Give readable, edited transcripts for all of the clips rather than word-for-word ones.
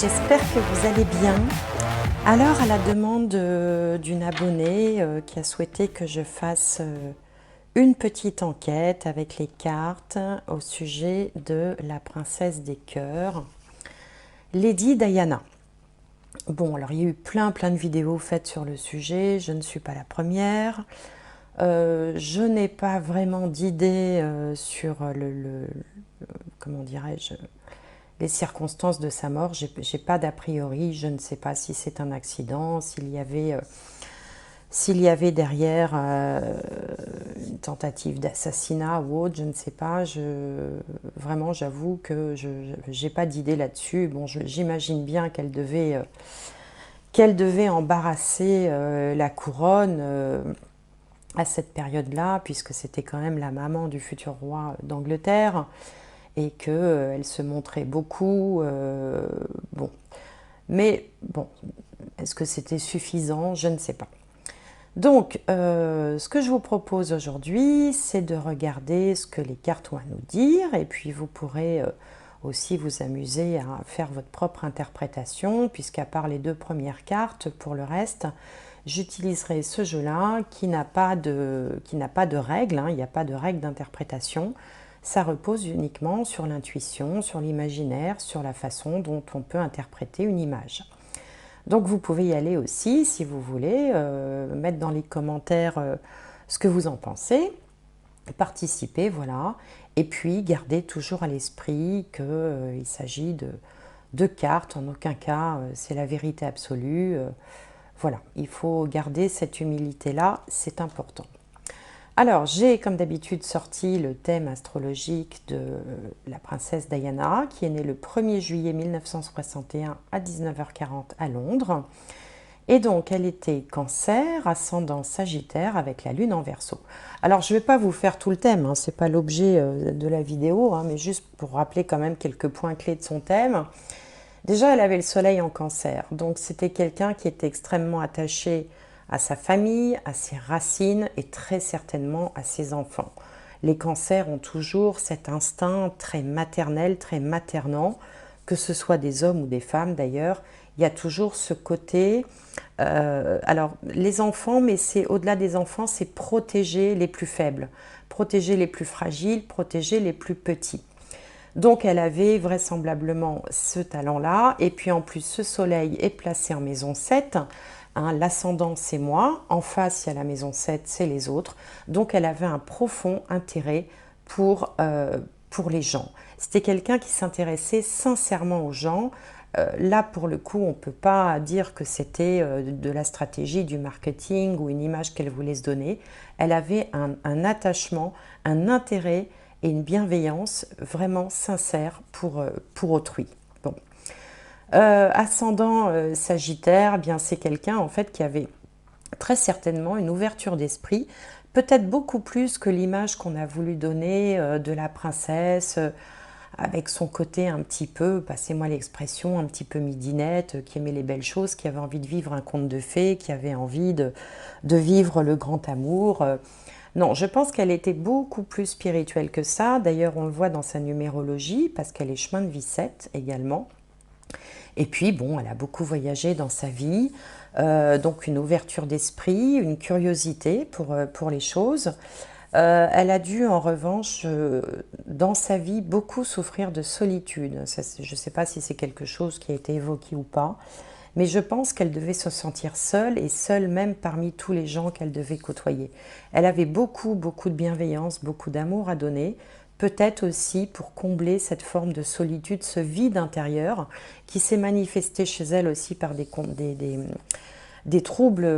j'espère que vous allez bien. Alors, à la demande d'une abonnée qui a souhaité que je fasse une petite enquête avec les cartes au sujet de la princesse des cœurs, Lady Diana. Bon, alors il y a eu plein de vidéos faites sur le sujet, je ne suis pas la première. Je n'ai pas vraiment d'idée sur comment dirais-je, les circonstances de sa mort. J'ai pas d'a priori, je ne sais pas si c'est un accident, s'il y avait derrière une tentative d'assassinat ou autre, je ne sais pas. Vraiment, j'avoue que je n'ai pas d'idée là-dessus. Bon, j'imagine bien qu'elle devait embarrasser la couronne à cette période-là, puisque c'était quand même la maman du futur roi d'Angleterre, et qu'elle se montrait beaucoup. Bon. Mais bon, est-ce que c'était suffisant? Je ne sais pas. Donc, ce que je vous propose aujourd'hui, c'est de regarder ce que les cartes ont à nous dire, et puis vous pourrez aussi vous amuser à faire votre propre interprétation, puisqu'à part les deux premières cartes, pour le reste, j'utiliserai ce jeu-là qui n'a pas de règles, hein, il n'y a pas de règles d'interprétation. Ça repose uniquement sur l'intuition, sur l'imaginaire, sur la façon dont on peut interpréter une image. Donc vous pouvez y aller aussi si vous voulez, mettre dans les commentaires ce que vous en pensez, participer, voilà, et puis gardez toujours à l'esprit qu'il s'agit de cartes, en aucun cas c'est la vérité absolue. Voilà, il faut garder cette humilité-là, c'est important. Alors, j'ai comme d'habitude sorti le thème astrologique de la princesse Diana, qui est née le 1er juillet 1961 à 19h40 à Londres. Et donc, elle était Cancer, ascendant Sagittaire, avec la Lune en Verseau. Alors, je ne vais pas vous faire tout le thème, hein, ce n'est pas l'objet de la vidéo, hein, mais juste pour rappeler quand même quelques points clés de son thème. Déjà, elle avait le Soleil en Cancer, donc c'était quelqu'un qui était extrêmement attaché à sa famille, à ses racines et très certainement à ses enfants. Les cancers ont toujours cet instinct très maternel, très maternant, que ce soit des hommes ou des femmes d'ailleurs. Il y a toujours ce côté, alors les enfants, mais c'est au-delà des enfants, c'est protéger les plus faibles, protéger les plus fragiles, protéger les plus petits. Donc elle avait vraisemblablement ce talent-là, et puis en plus ce soleil est placé en maison 7, hein, l'ascendant c'est moi, en face il y a la maison 7, c'est les autres, donc elle avait un profond intérêt pour les gens. C'était quelqu'un qui s'intéressait sincèrement aux gens. Là pour le coup on ne peut pas dire que c'était de la stratégie, du marketing ou une image qu'elle voulait se donner. Elle avait un attachement, un intérêt et une bienveillance vraiment sincère pour autrui. Bon. Ascendant Sagittaire, eh bien c'est quelqu'un en fait qui avait très certainement une ouverture d'esprit, peut-être beaucoup plus que l'image qu'on a voulu donner de la princesse, avec son côté un petit peu, passez-moi l'expression, un petit peu midinette, qui aimait les belles choses, qui avait envie de vivre un conte de fées, qui avait envie de vivre le grand amour. Non, je pense qu'elle était beaucoup plus spirituelle que ça. D'ailleurs, on le voit dans sa numérologie, parce qu'elle est chemin de vie 7 également. Et puis, bon, elle a beaucoup voyagé dans sa vie, donc une ouverture d'esprit, une curiosité pour les choses. Elle a dû, en revanche, dans sa vie, beaucoup souffrir de solitude. Ça, je ne sais pas si c'est quelque chose qui a été évoqué ou pas, mais je pense qu'elle devait se sentir seule, et seule même parmi tous les gens qu'elle devait côtoyer. Elle avait beaucoup de bienveillance, beaucoup d'amour à donner, peut-être aussi pour combler cette forme de solitude, ce vide intérieur, qui s'est manifesté chez elle aussi par des troubles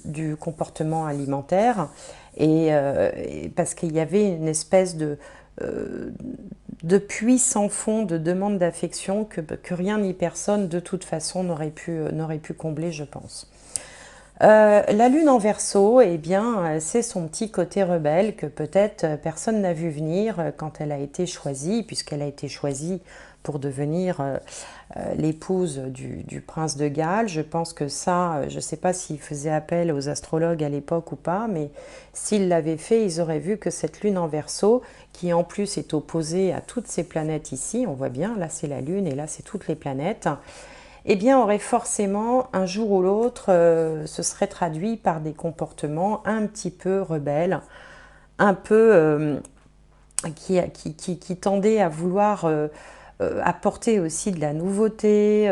du comportement alimentaire, et parce qu'il y avait une espèce de puits sans fond de demande d'affection que rien ni personne de toute façon n'aurait pu combler, je pense. La Lune en Verseau, eh bien, c'est son petit côté rebelle que peut-être personne n'a vu venir quand elle a été choisie, puisqu'elle a été choisie pour devenir l'épouse du prince de Galles. Je pense que ça, je ne sais pas s'il faisait appel aux astrologues à l'époque ou pas, mais s'ils l'avaient fait, ils auraient vu que cette lune en Verseau, qui en plus est opposée à toutes ces planètes ici, on voit bien, là c'est la lune et là c'est toutes les planètes, eh bien aurait forcément, un jour ou l'autre, se serait traduit par des comportements un petit peu rebelles, un peu qui tendaient à vouloir apporter aussi de la nouveauté,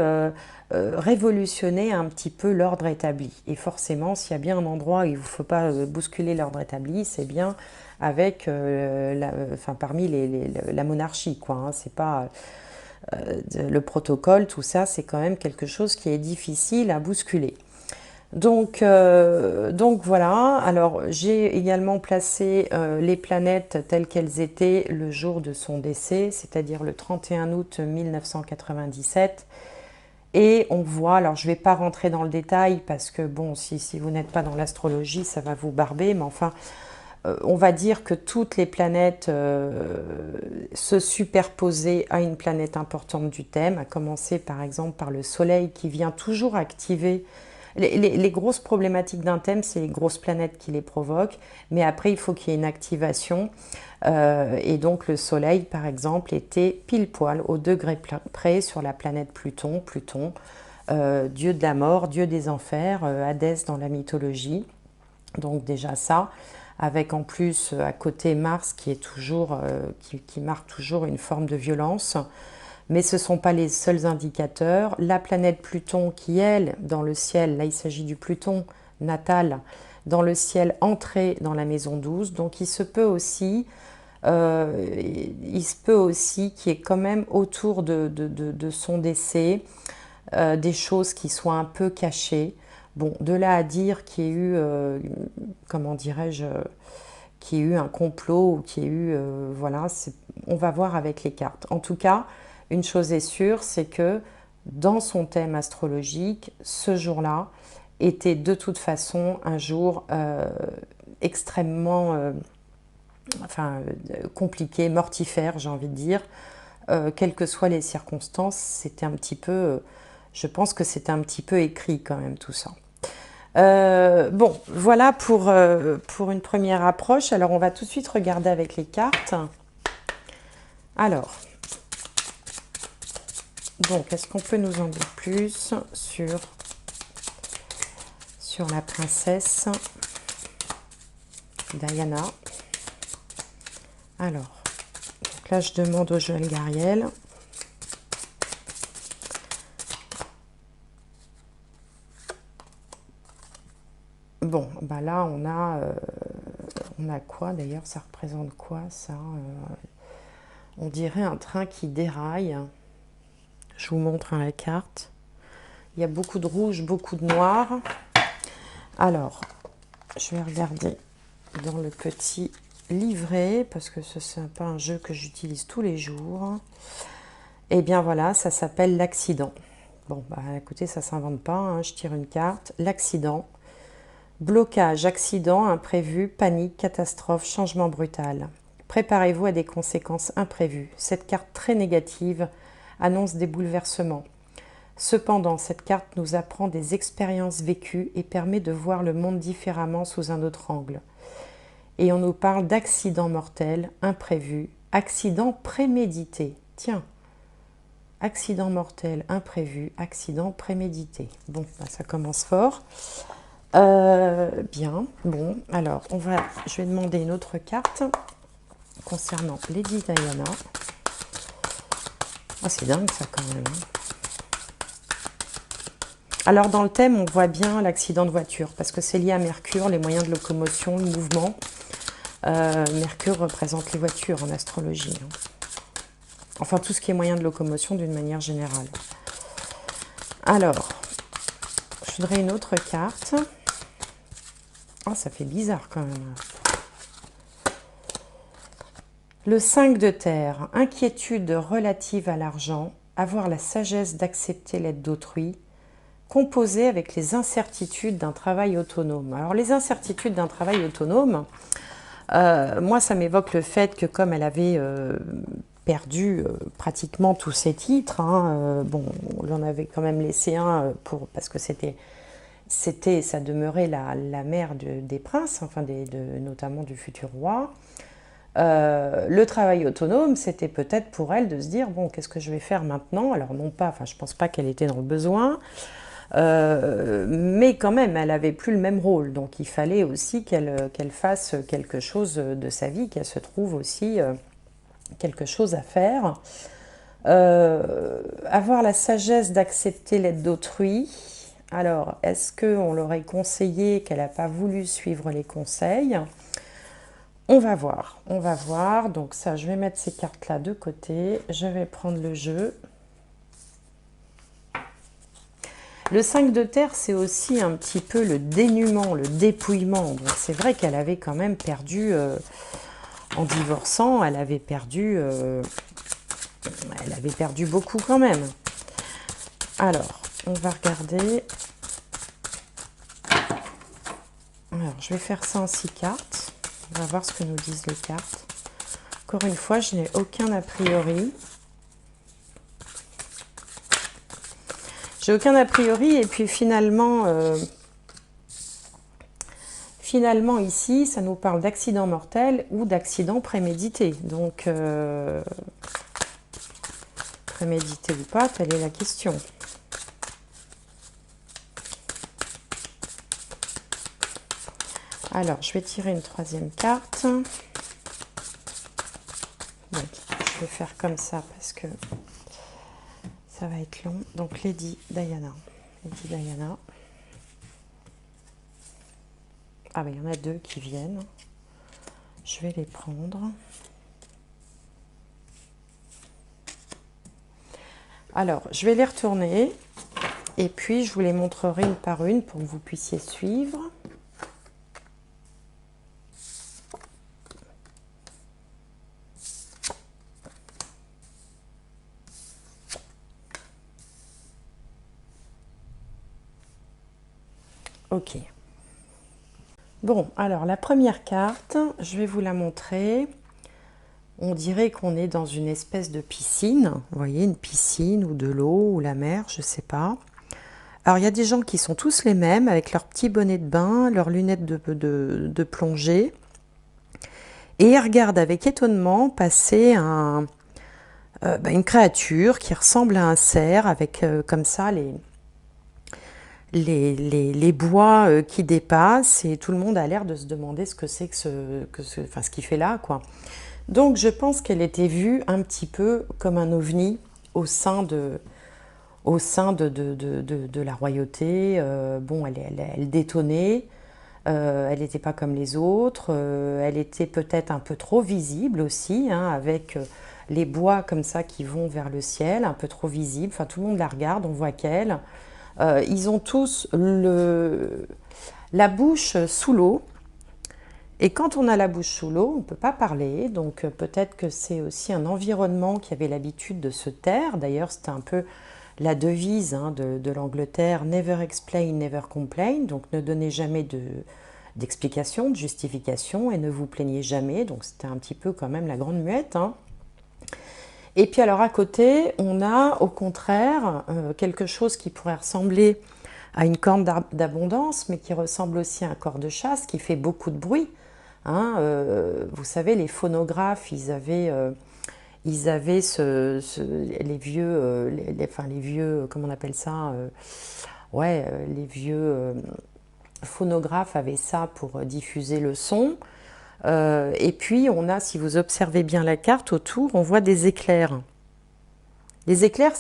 révolutionner un petit peu l'ordre établi. Et forcément, s'il y a bien un endroit où il ne faut pas bousculer l'ordre établi, c'est bien avec, parmi la monarchie, quoi. Hein. C'est pas le protocole, tout ça, c'est quand même quelque chose qui est difficile à bousculer. Donc voilà, alors j'ai également placé les planètes telles qu'elles étaient le jour de son décès, c'est-à-dire le 31 août 1997. Et on voit, alors je ne vais pas rentrer dans le détail parce que bon, si vous n'êtes pas dans l'astrologie, ça va vous barber, mais enfin, on va dire que toutes les planètes se superposaient à une planète importante du thème, à commencer par exemple par le Soleil qui vient toujours activer. Les grosses problématiques d'un thème, c'est les grosses planètes qui les provoquent, mais après il faut qu'il y ait une activation. Et donc le Soleil, par exemple, était pile poil au degré près sur la planète Pluton, dieu de la mort, dieu des enfers, Hadès dans la mythologie. Donc déjà ça, avec en plus à côté Mars qui est toujours, qui marque toujours une forme de violence. Mais ce ne sont pas les seuls indicateurs. La planète Pluton qui, elle, dans le ciel, là il s'agit du Pluton natal, dans le ciel entré dans la maison 12. Donc il se peut aussi qu'il y ait quand même autour de son décès des choses qui soient un peu cachées. Bon, de là à dire qu'il y ait eu, comment dirais-je, qu'il y ait eu un complot ou qu'il y ait eu, voilà, on va voir avec les cartes. En tout cas, une chose est sûre, c'est que dans son thème astrologique, ce jour-là était de toute façon un jour extrêmement compliqué, mortifère, j'ai envie de dire. Quelles que soient les circonstances, c'était un petit peu, je pense que c'était un petit peu écrit quand même tout ça. Bon, voilà pour une première approche. Alors, on va tout de suite regarder avec les cartes. Alors, donc, est-ce qu'on peut nous en dire plus sur la princesse Diana? Alors, donc là, je demande au Joël Gariel. Bon, bah là, on a quoi d'ailleurs? Ça représente quoi, ça? On dirait un train qui déraille. Je vous montre la carte. Il y a beaucoup de rouge, beaucoup de noir. Alors, je vais regarder dans le petit livret, parce que ce n'est pas un jeu que j'utilise tous les jours. Et bien voilà, ça s'appelle l'accident. Bon, bah écoutez, ça ne s'invente pas, hein. Je tire une carte. L'accident. Blocage, accident, imprévu, panique, catastrophe, changement brutal. Préparez-vous à des conséquences imprévues. Cette carte très négative annonce des bouleversements. Cependant, cette carte nous apprend des expériences vécues et permet de voir le monde différemment sous un autre angle. Et on nous parle d'accident mortel, imprévu, accident prémédité. Tiens, accident mortel, imprévu, accident prémédité. Bon, bah, ça commence fort. Bien, bon, alors je vais demander une autre carte concernant Lady Diana. Ah, c'est dingue ça quand même. Alors dans le thème, on voit bien l'accident de voiture, parce que c'est lié à Mercure, les moyens de locomotion, le mouvement. Mercure représente les voitures en astrologie. Hein. Enfin, tout ce qui est moyen de locomotion d'une manière générale. Alors, je voudrais une autre carte. Oh, ça fait bizarre quand même. Le 5 de terre, inquiétude relative à l'argent, avoir la sagesse d'accepter l'aide d'autrui, composer avec les incertitudes d'un travail autonome. Alors les incertitudes d'un travail autonome, moi ça m'évoque le fait que comme elle avait perdu pratiquement tous ses titres. Hein. Bon, on lui en avait quand même laissé un parce que ça demeurait la mère des princes, enfin notamment du futur roi. Le travail autonome, c'était peut-être pour elle de se dire, bon, qu'est-ce que je vais faire maintenant? Alors non pas, enfin je pense pas qu'elle était dans le besoin, mais quand même, elle avait plus le même rôle, donc il fallait aussi qu'elle fasse quelque chose de sa vie, qu'elle se trouve aussi quelque chose à faire. Avoir la sagesse d'accepter l'aide d'autrui. Alors, est-ce qu'on l'aurait conseillé qu'elle n'a pas voulu suivre les conseils? On va voir, on va voir. Donc ça, je vais mettre ces cartes-là de côté. Je vais prendre le jeu. Le 5 de terre, c'est aussi un petit peu le dénuement, le dépouillement. Donc c'est vrai qu'elle avait quand même perdu, en divorçant, elle avait perdu beaucoup quand même. Alors, on va regarder. Alors, je vais faire ça en 6 cartes. On va voir ce que nous disent les cartes. Encore une fois, je n'ai aucun a priori. J'ai aucun a priori et puis finalement ici, ça nous parle d'accident mortel ou d'accident prémédité. Donc, prémédité ou pas, telle est la question. Alors, je vais tirer une troisième carte. Donc, je vais faire comme ça parce que ça va être long. Donc, Lady Diana. Lady Diana. Ah, mais il y en a deux qui viennent. Je vais les prendre. Alors, je vais les retourner. Et puis, je vous les montrerai une par une pour que vous puissiez suivre. Ok. Bon, alors la première carte, je vais vous la montrer. On dirait qu'on est dans une espèce de piscine. Vous voyez, une piscine ou de l'eau ou la mer, je ne sais pas. Alors, il y a des gens qui sont tous les mêmes, avec leurs petits bonnets de bain, leurs lunettes de plongée. Et ils regardent avec étonnement passer une créature qui ressemble à un cerf, avec comme ça les bois qui dépassent, et tout le monde a l'air de se demander ce que c'est ce qu'il fait là, quoi. Donc je pense qu'elle était vue un petit peu comme un ovni au sein de la royauté. Bon, elle détonnait, elle n'était pas comme les autres, elle était peut-être un peu trop visible aussi, hein, avec les bois comme ça qui vont vers le ciel, un peu trop visible. Enfin, tout le monde la regarde, on voit qu'elle. Ils ont tous la bouche sous l'eau. Et quand on a la bouche sous l'eau, on ne peut pas parler. Donc peut-être que c'est aussi un environnement qui avait l'habitude de se taire. D'ailleurs, c'était un peu la devise, hein, de l'Angleterre, never explain, never complain. Donc ne donnez jamais d'explication, de justification et ne vous plaignez jamais. Donc c'était un petit peu quand même la grande muette, hein. Et puis alors à côté, on a au contraire quelque chose qui pourrait ressembler à une corne d'abondance, mais qui ressemble aussi à un corps de chasse, qui fait beaucoup de bruit. Hein. Vous savez, les phonographes, ils avaient les vieux, comment on appelle ça, les vieux phonographes avaient ça pour diffuser le son. Et puis on a, si vous observez bien la carte autour, on voit des éclairs. Les éclairs,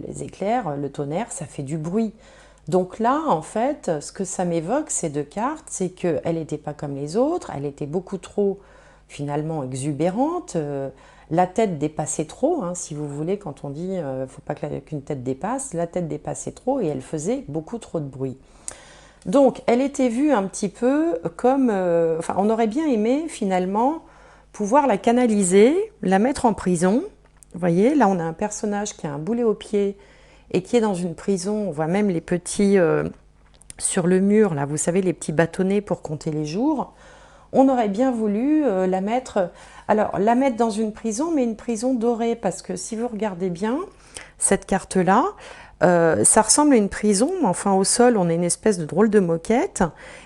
les éclairs, le tonnerre, ça fait du bruit. Donc là, en fait, ce que ça m'évoque, ces deux cartes, c'est qu'elle n'était pas comme les autres, elle était beaucoup trop, finalement, exubérante. La tête dépassait trop, hein, si vous voulez, quand on dit il ne faut pas qu'une tête dépasse, la tête dépassait trop et elle faisait beaucoup trop de bruit. Donc, elle était vue un petit peu comme... on aurait bien aimé, finalement, pouvoir la canaliser, la mettre en prison. Vous voyez, là, on a un personnage qui a un boulet au pied et qui est dans une prison. On voit même les petits... sur le mur, là, vous savez, les petits bâtonnets pour compter les jours. on aurait bien voulu la mettre, alors la mettre dans une prison, mais une prison dorée, parce que si vous regardez bien cette carte-là, ça ressemble à une prison, mais enfin au sol on a une espèce de drôle de moquette,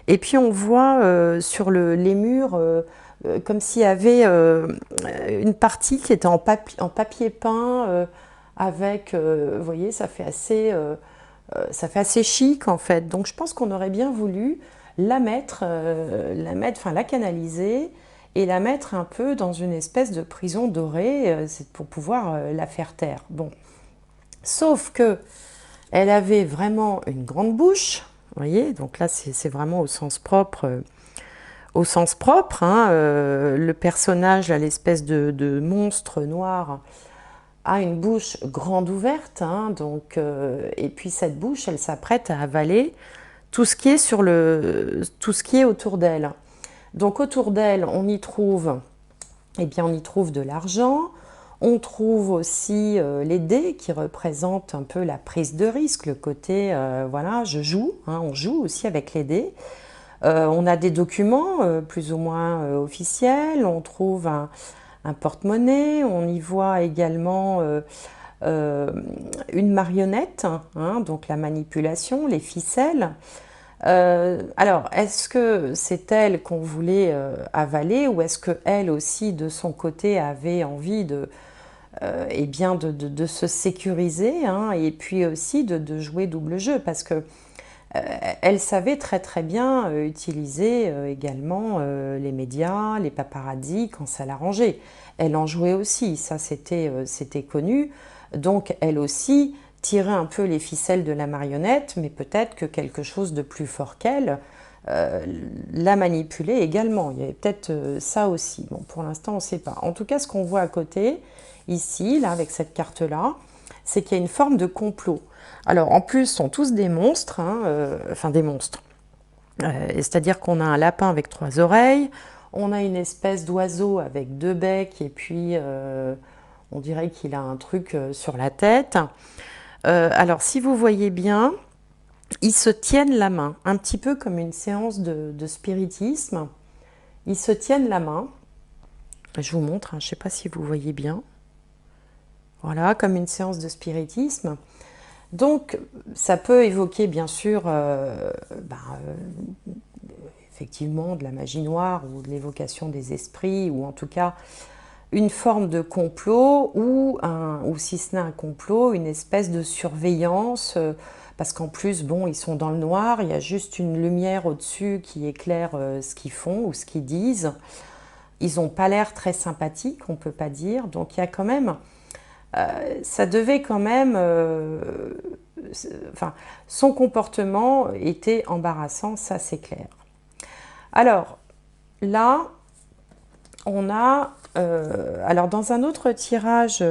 et puis on voit sur les murs comme s'il y avait une partie qui était en papier peint, avec, vous voyez, ça fait assez chic en fait. Donc je pense qu'on aurait bien voulu enfin la canaliser et la mettre un peu dans une espèce de prison dorée, c'est pour pouvoir la faire taire. Bon, sauf que elle avait vraiment une grande bouche, vous voyez. Donc là c'est vraiment au sens propre. Hein, le personnage, l'espèce de monstre noir, a une bouche grande ouverte, hein, donc, et puis cette bouche, elle s'apprête à avaler tout ce qui est tout ce qui est autour d'elle. Donc autour d'elle, on y trouve, eh bien, on y trouve de l'argent. On trouve aussi les dés qui représentent un peu la prise de risque, le côté, voilà, je joue, hein, on joue aussi avec les dés. On a des documents plus ou moins officiels, on trouve un porte-monnaie, on y voit également une marionnette, hein, donc la manipulation, les ficelles. Alors, est-ce que c'est elle qu'on voulait avaler, ou est-ce qu'elle aussi, de son côté, avait envie eh bien de se sécuriser, hein, et puis aussi de jouer double jeu, parce que elle savait très très bien utiliser également les médias, les paparazzis quand ça l'arrangeait. Elle en jouait aussi, ça c'était connu. Donc elle aussi tirait un peu les ficelles de la marionnette, mais peut-être que quelque chose de plus fort qu'elle la manipulait également. Il y avait peut-être ça aussi. Bon, pour l'instant on ne sait pas. En tout cas, ce qu'on voit à côté, ici, là, avec cette carte-là, c'est qu'il y a une forme de complot. Alors en plus, sont tous des monstres, hein, enfin des monstres. C'est-à-dire qu'on a un lapin avec 3 oreilles, on a une espèce d'oiseau avec 2 becs, et puis on dirait qu'il a un truc sur la tête. Alors si vous voyez bien, ils se tiennent la main, un petit peu comme une séance de spiritisme. Ils se tiennent la main. Je vous montre, hein, je ne sais pas si vous voyez bien. Voilà, comme une séance de spiritisme. Donc, ça peut évoquer, bien sûr, effectivement, de la magie noire ou de l'évocation des esprits, ou en tout cas, une forme de complot, ou si ce n'est un complot, une espèce de surveillance, parce qu'en plus, bon, ils sont dans le noir, il y a juste une lumière au-dessus qui éclaire ce qu'ils font ou ce qu'ils disent. Ils n'ont pas l'air très sympathiques, on ne peut pas dire. Donc, il y a quand même... ça devait quand même... enfin, son comportement était embarrassant, ça c'est clair. Alors, là, on a... alors, dans un autre tirage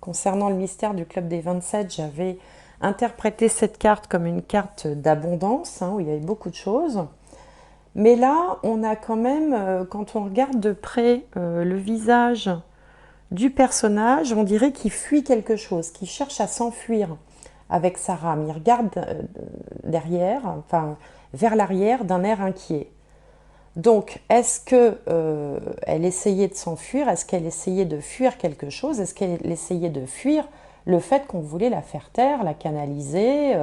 concernant le mystère du Club des 27, j'avais interprété cette carte comme une carte d'abondance, hein, où il y avait beaucoup de choses. Mais là, on a quand même, quand on regarde de près le visage du personnage, on dirait qu'il fuit quelque chose, qu'il cherche à s'enfuir avec sa rame. Il regarde derrière, enfin vers l'arrière d'un air inquiet. Donc, est-ce qu'elle essayait de s'enfuir? Est-ce qu'elle essayait de fuir quelque chose? Est-ce qu'elle essayait de fuir le fait qu'on voulait la faire taire, la canaliser?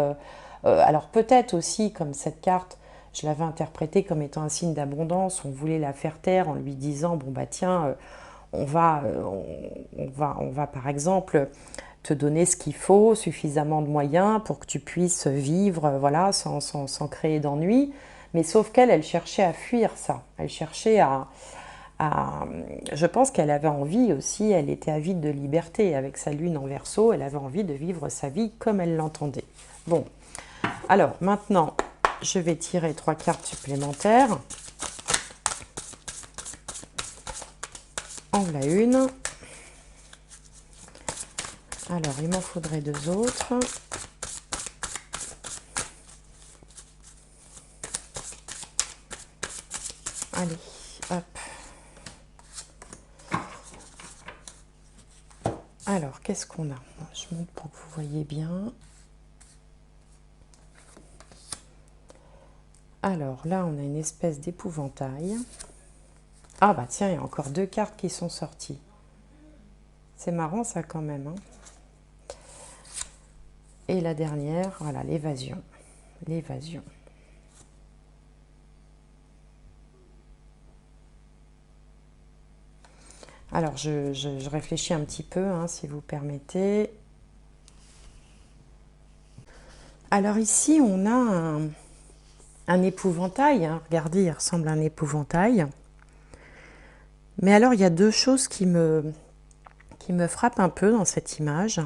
Alors peut-être aussi, comme cette carte, je l'avais interprétée comme étant un signe d'abondance, on voulait la faire taire en lui disant, bon bah tiens, on va par exemple te donner ce qu'il faut, suffisamment de moyens pour que tu puisses vivre, voilà, sans créer d'ennui. Mais sauf qu'elle, elle cherchait à fuir ça. Elle cherchait je pense qu'elle avait envie aussi, elle était avide de liberté. Avec sa lune en Verseau, elle avait envie de vivre sa vie comme elle l'entendait. Bon, alors maintenant, je vais tirer 3 cartes supplémentaires. En voilà une. Alors, il m'en faudrait 2 autres. Allez, hop. Alors, qu'est-ce qu'on a? Je montre pour que vous voyez bien. Alors là, on a une espèce d'épouvantail. Ah bah tiens, il y a encore 2 cartes qui sont sorties. C'est marrant ça quand même, hein. Et la dernière, voilà, l'évasion. L'évasion. Alors, je réfléchis un petit peu, hein, si vous permettez. Alors ici, on a un épouvantail, hein. Regardez, il ressemble à un épouvantail. Mais alors, il y a 2 choses qui me frappent un peu dans cette image.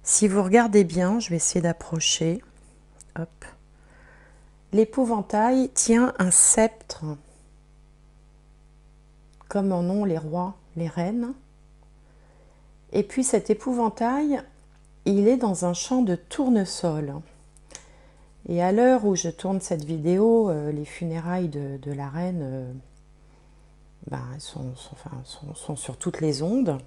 Si vous regardez bien, je vais essayer d'approcher. Hop. L'épouvantail tient un sceptre, comme en ont les rois, les reines. Et puis cet épouvantail, il est dans un champ de tournesol. Et à l'heure où je tourne cette vidéo, les funérailles de la reine sont sur toutes les ondes.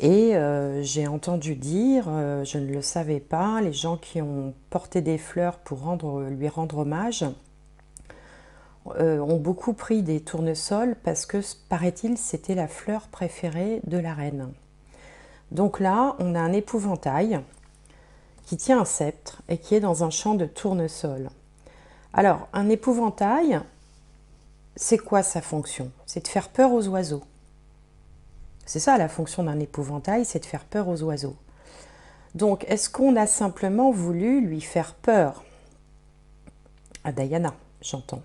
Et j'ai entendu dire, je ne le savais pas, les gens qui ont porté des fleurs pour lui rendre hommage ont beaucoup pris des tournesols parce que, paraît-il, c'était la fleur préférée de la reine. Donc là, on a un épouvantail qui tient un sceptre et qui est dans un champ de tournesol. Alors, un épouvantail, c'est quoi sa fonction? C'est de faire peur aux oiseaux. C'est ça la fonction d'un épouvantail, c'est de faire peur aux oiseaux. Donc, est-ce qu'on a simplement voulu lui faire peur? À Diana, j'entends.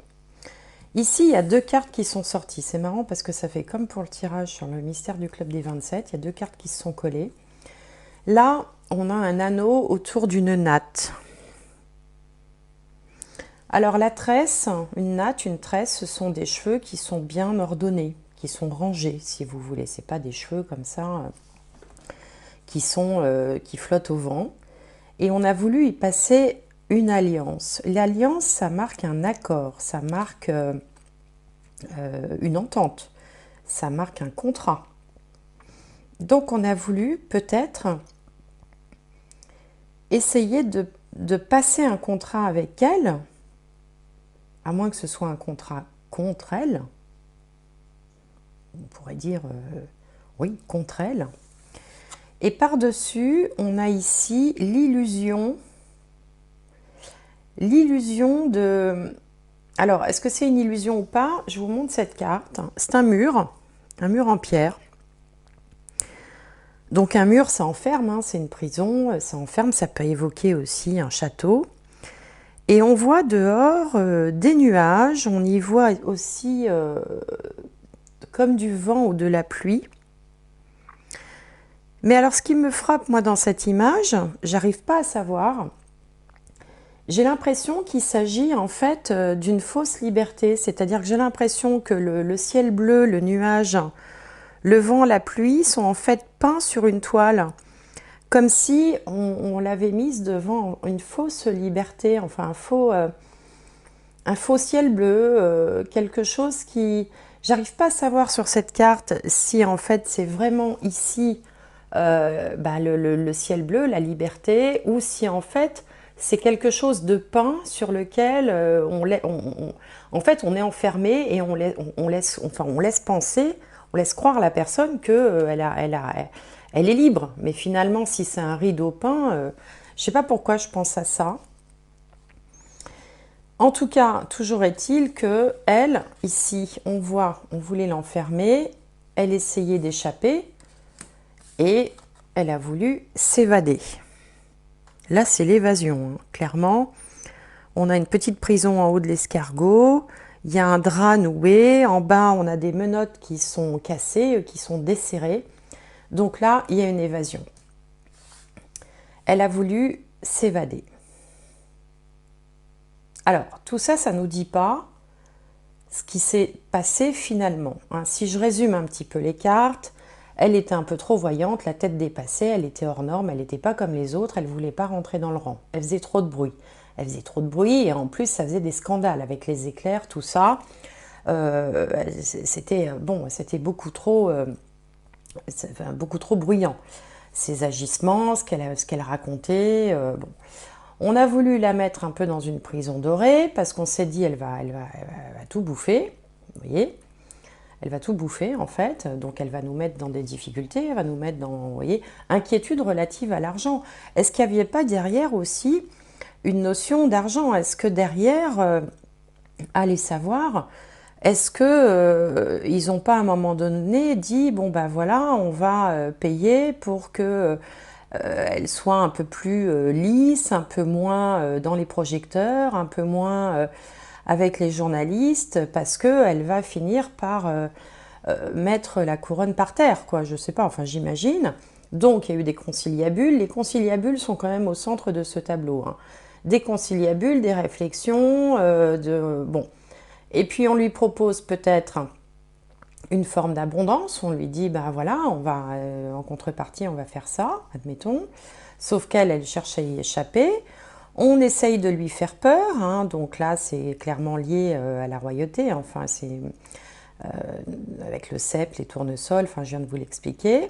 Ici, il y a 2 cartes qui sont sorties. C'est marrant parce que ça fait comme pour le tirage sur le mystère du Club des 27. Il y a 2 cartes qui se sont collées. Là, on a un anneau autour d'une natte. Alors la tresse, une natte, une tresse, ce sont des cheveux qui sont bien ordonnés, qui sont rangés, si vous voulez. Ce n'est pas des cheveux comme ça qui flottent au vent. Et on a voulu y passer une alliance. L'alliance, ça marque un accord, ça marque une entente, ça marque un contrat. Donc on a voulu peut-être essayer de passer un contrat avec elle, à moins que ce soit un contrat contre elle. On pourrait dire oui, contre elle. Et par-dessus, on a ici l'illusion de... Alors, est-ce que c'est une illusion ou pas? Je vous montre cette carte. C'est un mur en pierre. Donc un mur, ça enferme, hein, c'est une prison, ça enferme, ça peut évoquer aussi un château. Et on voit dehors des nuages, on y voit aussi comme du vent ou de la pluie. Mais alors ce qui me frappe moi dans cette image, j'arrive pas à savoir, j'ai l'impression qu'il s'agit en fait d'une fausse liberté, c'est-à-dire que j'ai l'impression que le ciel bleu, le nuage, le vent, la pluie sont en fait peints sur une toile, comme si on l'avait mise devant une fausse liberté, enfin un faux ciel bleu, quelque chose qui... J'arrive pas à savoir sur cette carte si en fait c'est vraiment ici le ciel bleu, la liberté, ou si en fait c'est quelque chose de peint sur lequel en fait on est enfermé et on laisse penser, on laisse croire à la personne qu'elle elle est libre. Mais finalement, si c'est un rideau peint, je ne sais pas pourquoi je pense à ça. En tout cas, toujours est-il que elle, ici, on voulait l'enfermer, elle essayait d'échapper et elle a voulu s'évader. Là, c'est l'évasion, hein. Clairement. On a une petite prison en haut de l'escargot, il y a un drap noué, en bas, on a des menottes qui sont cassées, qui sont desserrées. Donc là, il y a une évasion. Elle a voulu s'évader. Alors, tout ça, ça ne nous dit pas ce qui s'est passé finalement, hein. Si je résume un petit peu les cartes, elle était un peu trop voyante, la tête dépassée, elle était hors norme, elle n'était pas comme les autres, elle ne voulait pas rentrer dans le rang. Elle faisait trop de bruit. Elle faisait trop de bruit et en plus, ça faisait des scandales avec les éclairs, tout ça. C'était beaucoup trop bruyant. Ses agissements, ce qu'elle racontait. Bon. On a voulu la mettre un peu dans une prison dorée parce qu'on s'est dit elle va tout bouffer, vous voyez, elle va tout bouffer en fait, donc elle va nous mettre dans des difficultés, elle va nous mettre dans, vous voyez, inquiétude relative à l'argent. Est-ce qu'il n'y avait pas derrière aussi une notion d'argent? Est-ce que derrière, allez savoir, est-ce que ils n'ont pas à un moment donné dit bon ben voilà, on va payer pour que elle soit un peu plus lisse, un peu moins dans les projecteurs, un peu moins avec les journalistes, parce qu'elle va finir par mettre la couronne par terre, quoi, je sais pas, enfin j'imagine. Donc il y a eu des conciliabules. Les conciliabules sont quand même au centre de ce tableau, hein. Des conciliabules, des réflexions, bon. Et puis on lui propose peut-être une forme d'abondance, on lui dit, ben voilà, on va, en contrepartie, on va faire ça, admettons. Sauf qu'elle, elle cherche à y échapper. On essaye de lui faire peur, hein, donc là c'est clairement lié à la royauté, enfin c'est avec le cep, les tournesols, enfin je viens de vous l'expliquer.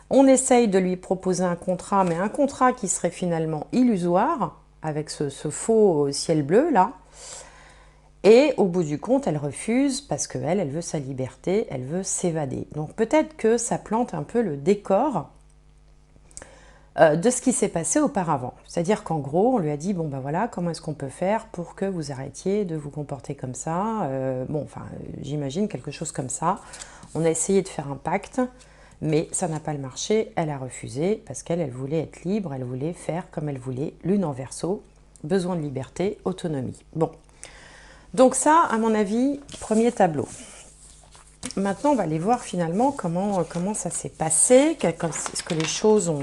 On essaye de lui proposer un contrat, mais un contrat qui serait finalement illusoire, avec ce faux ciel bleu là. Et au bout du compte, elle refuse parce qu'elle, elle veut sa liberté, elle veut s'évader. Donc peut-être que ça plante un peu le décor de ce qui s'est passé auparavant. C'est-à-dire qu'en gros, on lui a dit, bon ben voilà, comment est-ce qu'on peut faire pour que vous arrêtiez de vous comporter comme ça, bon, enfin, j'imagine quelque chose comme ça. On a essayé de faire un pacte, mais ça n'a pas marché, elle a refusé, parce qu'elle, elle voulait être libre, elle voulait faire comme elle voulait, lune en verso, besoin de liberté, autonomie. Bon. Donc ça, à mon avis, premier tableau. Maintenant, on va aller voir finalement comment ça s'est passé, est-ce que les choses ont...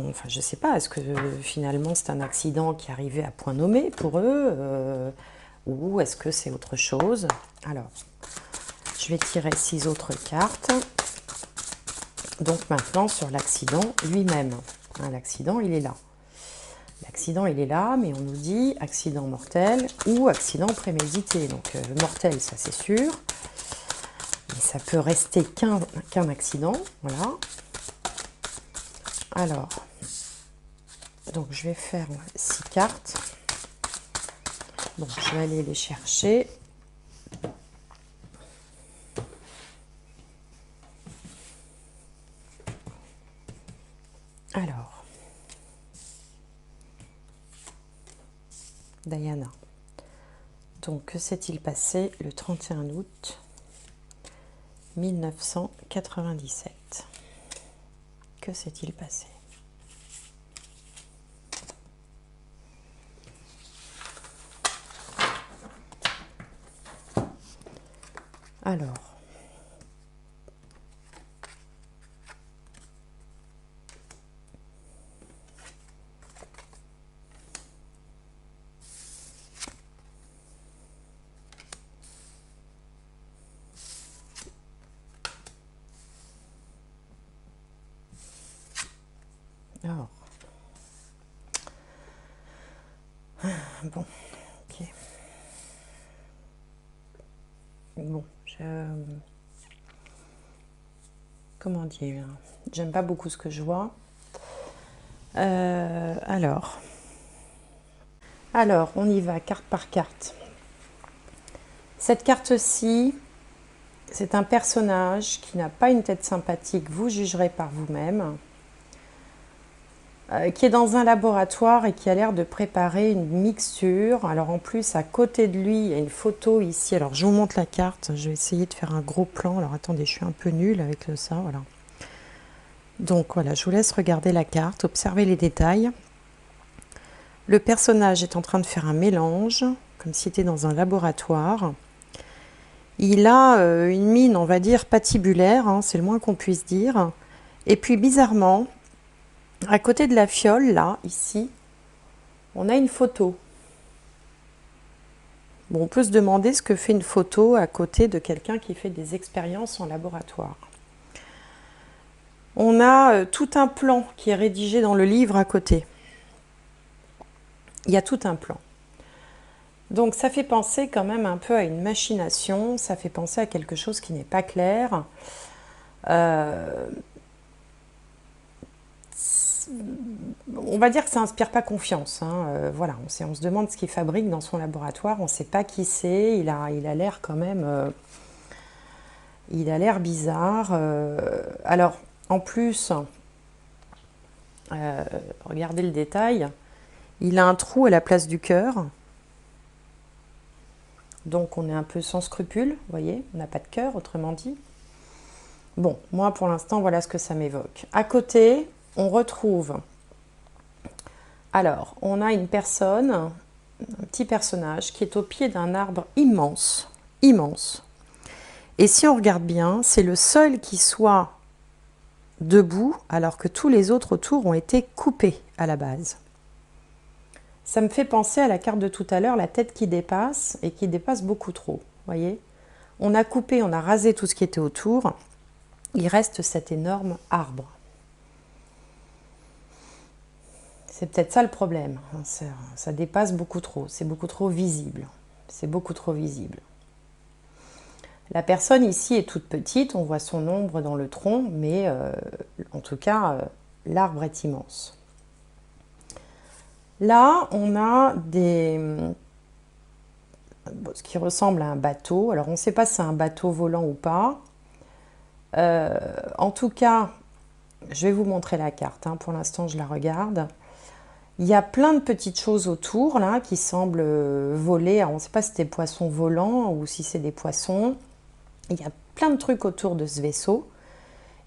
Enfin, je sais pas, est-ce que finalement c'est un accident qui est arrivé à point nommé pour eux, ou est-ce que c'est autre chose? Alors, je vais tirer 6 autres cartes. Donc maintenant, sur l'accident lui-même. Hein, l'accident, il est là. L'accident, il est là, mais on nous dit accident mortel ou accident prémédité. Donc mortel, ça c'est sûr. Mais ça peut rester qu'un accident. Voilà. Alors, donc je vais faire 6 cartes. Bon, je vais aller les chercher. Alors, Diana. Donc, que s'est-il passé le 31 août 1997? Que s'est-il passé? Alors, bon, ok. Bon, comment dire? J'aime pas beaucoup ce que je vois. Alors, on y va carte par carte. Cette carte-ci, c'est un personnage qui n'a pas une tête sympathique, vous jugerez par vous-même, qui est dans un laboratoire et qui a l'air de préparer une mixture. Alors en plus, à côté de lui, il y a une photo ici. Alors je vous montre la carte, je vais essayer de faire un gros plan. Alors attendez, je suis un peu nulle avec ça, voilà. Donc voilà, je vous laisse regarder la carte, observer les détails. Le personnage est en train de faire un mélange, comme s'il était dans un laboratoire. Il a une mine, on va dire, patibulaire, hein, c'est le moins qu'on puisse dire. Et puis bizarrement, à côté de la fiole, là, ici, on a une photo. Bon, on peut se demander ce que fait une photo à côté de quelqu'un qui fait des expériences en laboratoire. On a tout un plan qui est rédigé dans le livre à côté. Il y a tout un plan. Donc ça fait penser quand même un peu à une machination, ça fait penser à quelque chose qui n'est pas clair. on va dire que ça n'inspire pas confiance, hein. Voilà, on se demande ce qu'il fabrique dans son laboratoire, on ne sait pas qui c'est, il a l'air quand même... il a l'air bizarre. Alors, en plus, regardez le détail, il a un trou à la place du cœur. Donc, on est un peu sans scrupule, vous voyez, on n'a pas de cœur, autrement dit. Bon, moi, pour l'instant, voilà ce que ça m'évoque. À côté, on retrouve... Alors, on a une personne, un petit personnage, qui est au pied d'un arbre immense, immense. Et si on regarde bien, c'est le seul qui soit debout, alors que tous les autres autour ont été coupés à la base. Ça me fait penser à la carte de tout à l'heure, la tête qui dépasse, et qui dépasse beaucoup trop, voyez. On a coupé, on a rasé tout ce qui était autour, il reste cet énorme arbre. C'est peut-être ça le problème, ça dépasse beaucoup trop, c'est beaucoup trop visible, c'est beaucoup trop visible. La personne ici est toute petite, on voit son ombre dans le tronc, mais en tout cas, l'arbre est immense. Là, on a ce qui ressemble à un bateau. Alors, on ne sait pas si c'est un bateau volant ou pas. En tout cas, je vais vous montrer la carte, hein. Pour l'instant, je la regarde. Il y a plein de petites choses autour, là, qui semblent voler. Alors, on ne sait pas si c'est des poissons volants ou si c'est des poissons. Il y a plein de trucs autour de ce vaisseau.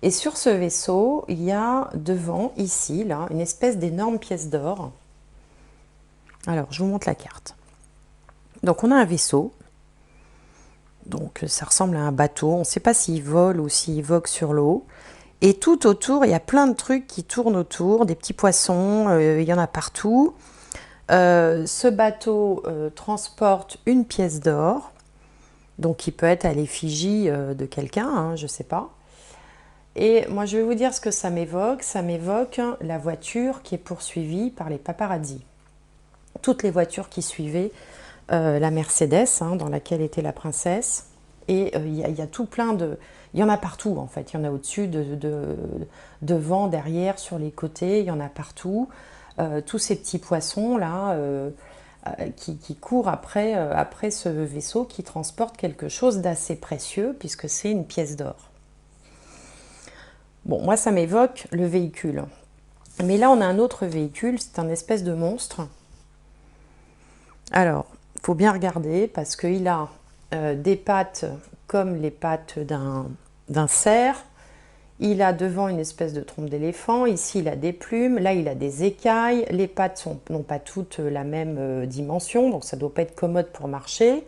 Et sur ce vaisseau, il y a devant, ici, là, une espèce d'énorme pièce d'or. Alors, je vous montre la carte. Donc, on a un vaisseau. Donc, ça ressemble à un bateau. On ne sait pas s'il vole ou s'il vogue sur l'eau. Et tout autour, il y a plein de trucs qui tournent autour, des petits poissons, il y en a partout. Ce bateau transporte une pièce d'or, donc qui peut être à l'effigie de quelqu'un, hein, je ne sais pas. Et moi, je vais vous dire ce que ça m'évoque. Ça m'évoque la voiture qui est poursuivie par les paparazzis. Toutes les voitures qui suivaient la Mercedes, hein, dans laquelle était la princesse. Et il y a tout plein de... Il y en a partout, en fait. Il y en a au-dessus, devant, derrière, sur les côtés. Il y en a partout. Tous ces petits poissons-là qui courent après ce vaisseau qui transporte quelque chose d'assez précieux, puisque c'est une pièce d'or. Bon, moi, ça m'évoque le véhicule. Mais là, on a un autre véhicule. C'est un espèce de monstre. Alors, il faut bien regarder, parce qu'il a des pattes comme les pattes d'un cerf. Il a devant une espèce de trompe d'éléphant. Ici, il a des plumes. Là, il a des écailles. Les pattes n'ont pas toutes la même dimension, donc ça ne doit pas être commode pour marcher.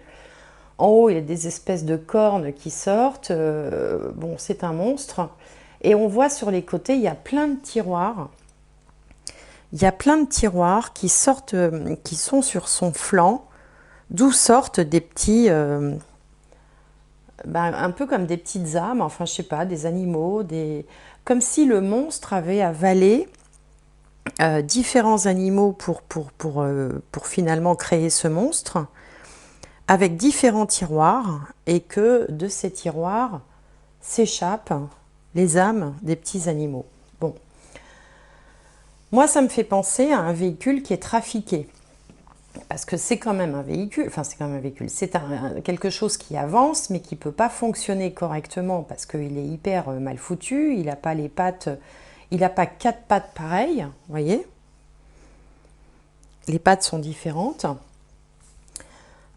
En haut, il y a des espèces de cornes qui sortent. Bon, c'est un monstre. Et on voit sur les côtés, il y a plein de tiroirs. Il y a plein de tiroirs qui sortent, qui sont sur son flanc, d'où sortent des petits... un peu comme des petites âmes, enfin je sais pas, des animaux, comme si le monstre avait avalé différents animaux pour finalement créer ce monstre, avec différents tiroirs, et que de ces tiroirs s'échappent les âmes des petits animaux. Bon. Moi, ça me fait penser à un véhicule qui est trafiqué. Parce que c'est quand même un véhicule, enfin c'est quand même un véhicule, c'est quelque chose qui avance mais qui ne peut pas fonctionner correctement parce qu'il est hyper mal foutu, il n'a pas les pattes, il n'a pas 4 pattes pareilles, vous voyez. Les pattes sont différentes.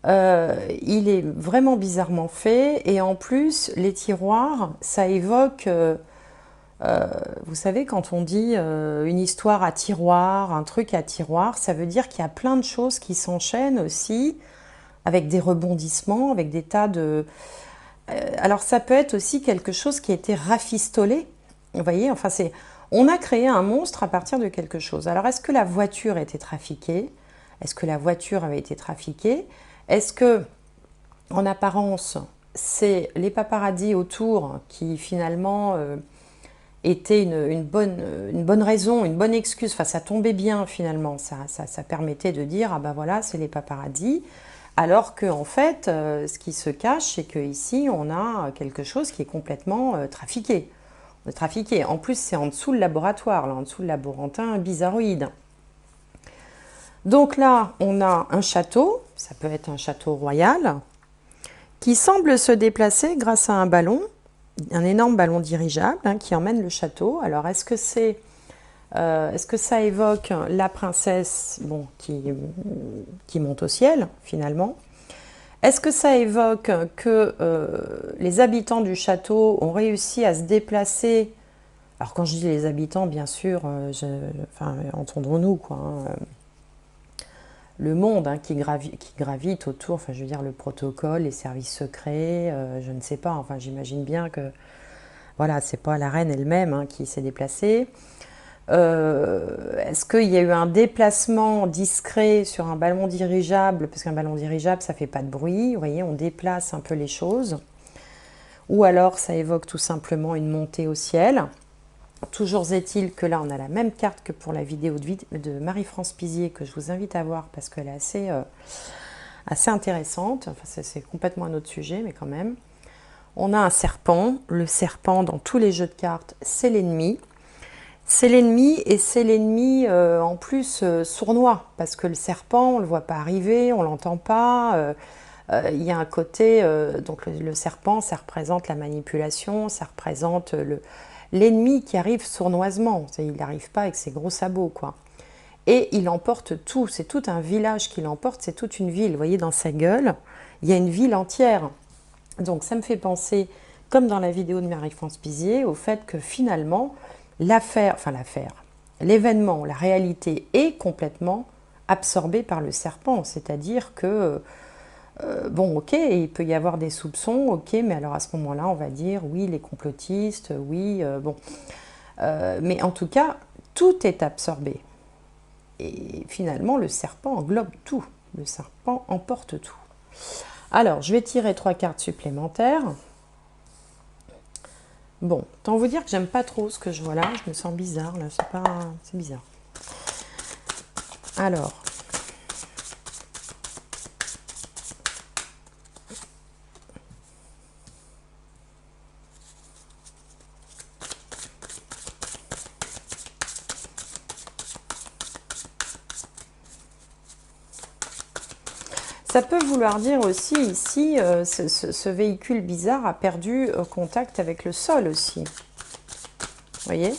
Il est vraiment bizarrement fait et en plus les tiroirs, ça évoque... vous savez, quand on dit une histoire à tiroir, un truc à tiroir, ça veut dire qu'il y a plein de choses qui s'enchaînent aussi, avec des rebondissements, avec des tas de... alors ça peut être aussi quelque chose qui a été rafistolé, vous voyez, enfin c'est... On a créé un monstre à partir de quelque chose. Alors est-ce que la voiture a été trafiquée? Est-ce que la voiture avait été trafiquée? Est-ce que, en apparence, c'est les paparazzis autour qui finalement... était une bonne raison, une bonne excuse, enfin ça tombait bien finalement, ça permettait de dire, ah ben voilà, c'est les paparazzis, alors que en fait, ce qui se cache, c'est qu'ici, on a quelque chose qui est complètement trafiqué. de trafiquer. En plus, c'est en dessous le laboratoire, là, en dessous le laborantin bizarroïde. Donc là, on a un château, ça peut être un château royal, qui semble se déplacer grâce à un ballon, un énorme ballon dirigeable hein, qui emmène le château. Alors, est-ce que ça évoque la princesse bon, qui monte au ciel, finalement? Est-ce que ça évoque que les habitants du château ont réussi à se déplacer? Alors, quand je dis les habitants, bien sûr, enfin, entendons-nous, quoi. Hein, le monde hein, qui gravite autour, enfin, je veux dire, le protocole, les services secrets, je ne sais pas, enfin, j'imagine bien que, voilà, c'est pas la reine elle-même hein, qui s'est déplacée. Est-ce qu'il y a eu un déplacement discret sur un ballon dirigeable? Parce qu'un ballon dirigeable, ça fait pas de bruit. Vous voyez, on déplace un peu les choses. Ou alors, ça évoque tout simplement une montée au ciel. Toujours est-il que là, on a la même carte que pour la vidéo de Marie-France Pizier que je vous invite à voir parce qu'elle est assez intéressante. Enfin, c'est complètement un autre sujet, mais quand même. On a un serpent. Le serpent, dans tous les jeux de cartes, c'est l'ennemi. C'est l'ennemi et c'est l'ennemi en plus sournois parce que le serpent, on ne le voit pas arriver, on ne l'entend pas. Il y a un côté, donc le serpent, ça représente la manipulation, ça représente l'ennemi qui arrive sournoisement. Il n'arrive pas avec ses gros sabots, quoi. Et il emporte tout, c'est tout un village qu'il emporte, c'est toute une ville. Vous voyez, dans sa gueule, il y a une ville entière. Donc ça me fait penser, comme dans la vidéo de Marie-France Pizier, au fait que finalement, l'événement, la réalité est complètement absorbée par le serpent. C'est-à-dire que, bon, ok, il peut y avoir des soupçons, ok, mais alors à ce moment-là, on va dire, oui, les complotistes, oui, bon. Mais en tout cas, tout est absorbé. Et finalement, le serpent englobe tout. Le serpent emporte tout. Alors, je vais tirer 3 cartes supplémentaires. Bon, tant vous dire que j'aime pas trop ce que je vois là, je me sens bizarre là, c'est bizarre. Alors, ça peut vouloir dire aussi ici, ce véhicule bizarre a perdu contact avec le sol aussi. Vous voyez?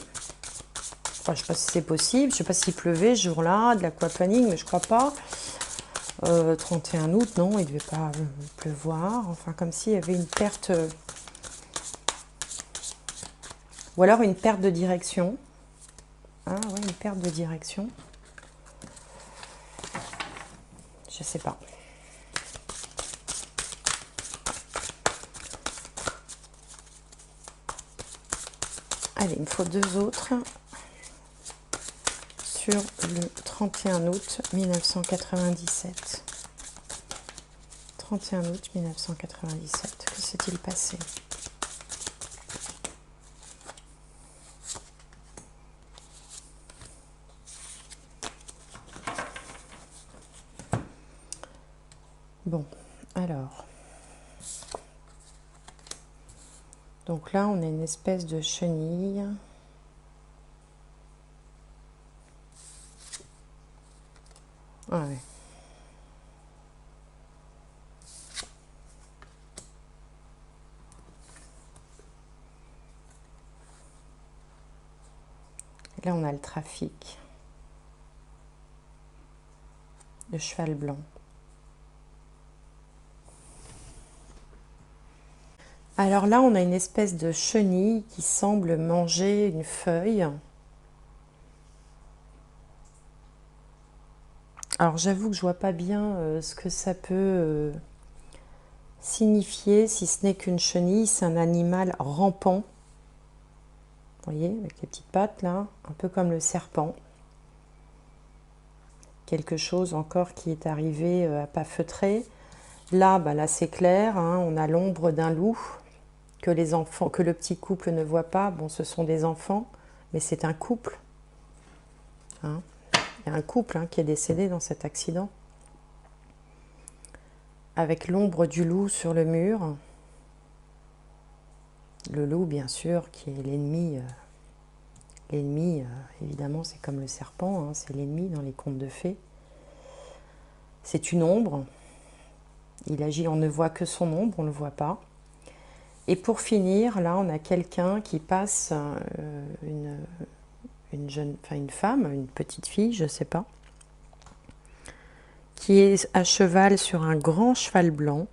Enfin, je ne sais pas si c'est possible, je ne sais pas s'il pleuvait ce jour-là, de l'aquaplaning, mais je ne crois pas. 31 août, non, il ne devait pas pleuvoir. Enfin, comme s'il y avait une perte... ou alors une perte de direction. Ah ouais, une perte de direction. Je ne sais pas. Allez, il me faut 2 autres. Sur le 31 août 1997. 31 août 1997. Que s'est-il passé? Bon, alors. Donc là, on a une espèce de chenille. Ouais. Là, on a le trafic. Le cheval blanc. Alors là, on a une espèce de chenille qui semble manger une feuille. Alors j'avoue que je vois pas bien ce que ça peut signifier, si ce n'est qu'une chenille, c'est un animal rampant. Vous voyez, avec les petites pattes là, un peu comme le serpent. Quelque chose encore qui est arrivé à pas feutrer. Là, là c'est clair, hein, on a l'ombre d'un loup que les enfants, que le petit couple ne voit pas. Bon, ce sont des enfants, mais c'est un couple. Hein. Il y a un couple hein, qui est décédé dans cet accident. Avec l'ombre du loup sur le mur. Le loup, bien sûr, qui est l'ennemi. L'ennemi, évidemment, c'est comme le serpent, hein, c'est l'ennemi dans les contes de fées. C'est une ombre. Il agit, on ne voit que son ombre, on ne le voit pas. Et pour finir, là, on a quelqu'un qui passe, une femme, une petite fille, je ne sais pas, qui est à cheval sur un grand cheval blanc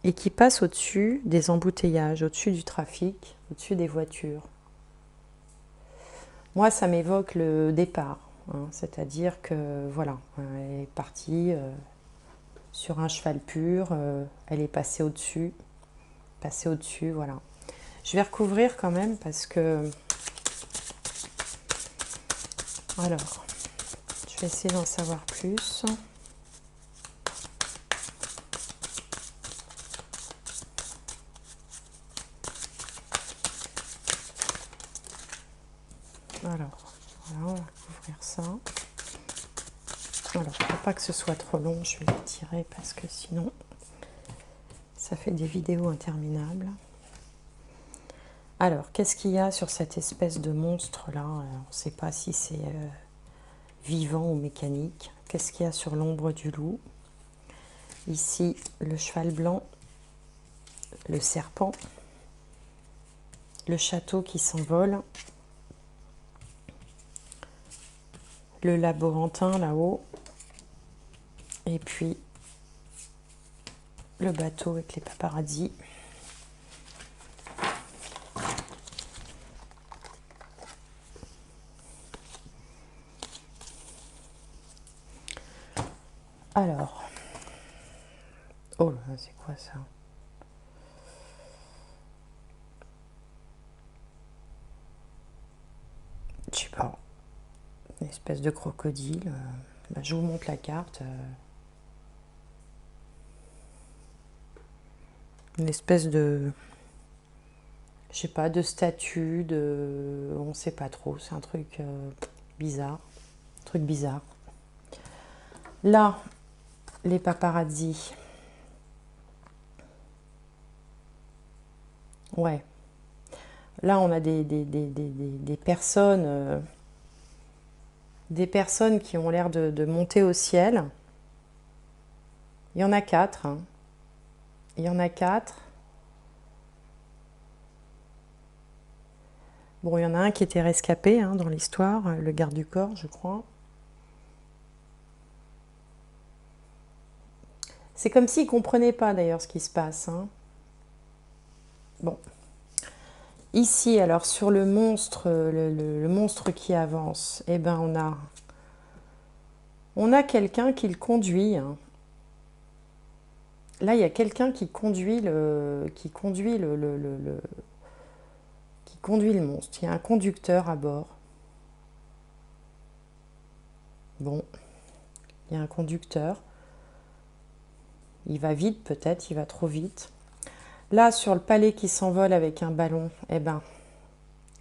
et qui passe au-dessus des embouteillages, au-dessus du trafic, au-dessus des voitures. Moi, ça m'évoque le départ, hein, c'est-à-dire que, voilà, elle est partie sur un cheval pur, elle est passée au-dessus, voilà. Je vais recouvrir quand même parce que... Alors, je vais essayer d'en savoir plus. Alors, voilà, on va couvrir ça. Alors, il ne faut pas que ce soit trop long, je vais le tirer parce que sinon, ça fait des vidéos interminables. Alors, qu'est-ce qu'il y a sur cette espèce de monstre-là? On ne sait pas si c'est vivant ou mécanique. Qu'est-ce qu'il y a sur l'ombre du loup? Ici, le cheval blanc, le serpent, le château qui s'envole, le laborantin là-haut, et puis le bateau avec les paparazzis. Alors, oh là, c'est quoi ça? Je sais pas, une espèce de crocodile. Je vous montre la carte. Une espèce de, je sais pas, de statue, on sait pas trop, c'est un truc bizarre, Là, les paparazzis. Ouais. Là, on a des personnes, qui ont l'air de monter au ciel. Il y en a 4. Hein. Il y en a 4. Bon, il y en a un qui était rescapé hein, dans l'histoire, le garde du corps, je crois. C'est comme s'il ne comprenait pas d'ailleurs ce qui se passe. Hein. Bon. Ici, alors sur le monstre, le monstre qui avance, eh ben on a quelqu'un qui le conduit. Hein. Là, il y a quelqu'un qui conduit le monstre. Il y a un conducteur à bord. Bon, il y a un conducteur. Il va vite peut-être, il va trop vite. Là, sur le palais qui s'envole avec un ballon, eh ben,